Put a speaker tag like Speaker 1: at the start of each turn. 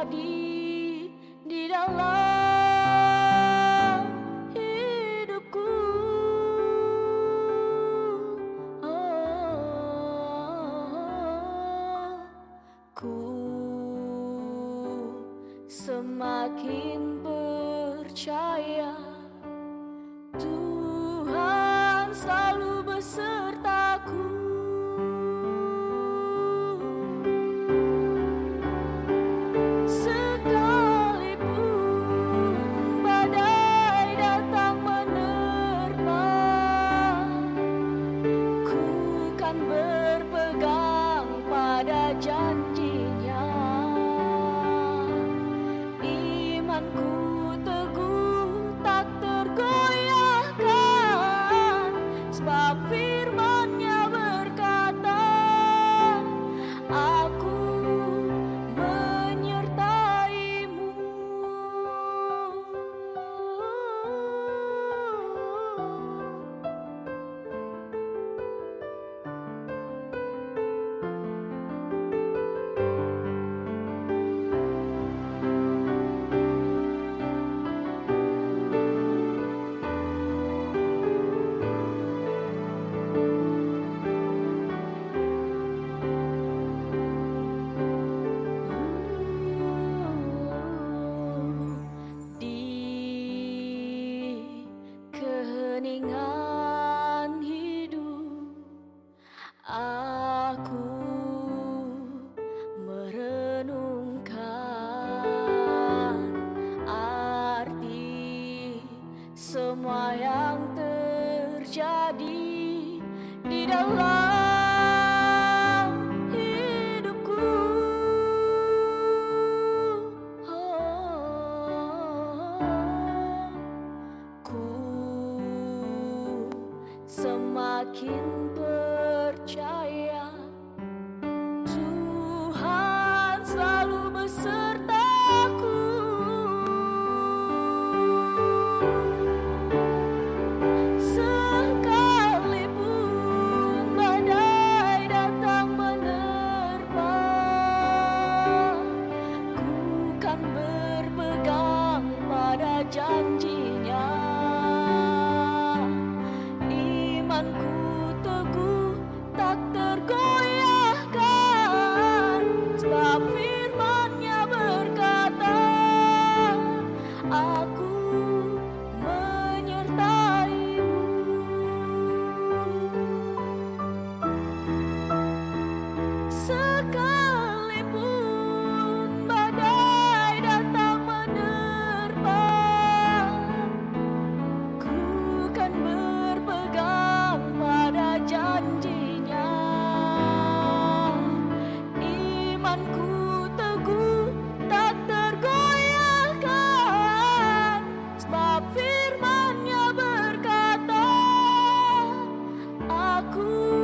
Speaker 1: terjadi di dalam hidupku. Ku semakin percaya Tuhan selalu besertaku. Sekalipun badai datang menerpa, ku kan berpegang pada janjinya. Imanku teguh tak tergoyahkan, sebab firman-Nya berkata, aku menyertai-Mu. Di keheningan hidup, aku merenungkan arti semua yang terjadi di dalam hidupku. Ku semakin percaya Tuhan selalu besertaku. Sekalipun badai datang menerpa, ku kan berpegang pada janji-Nya. Imanku teguh tak tergoyahkan, sebab firman-Nya berkata, aku menyertai-Mu. Sekalipun badai datang menerpa, ku kan berpegang pada janji-Nya. Imanku teguh tak tergoyahkan, sebab firman-Nya berkata, aku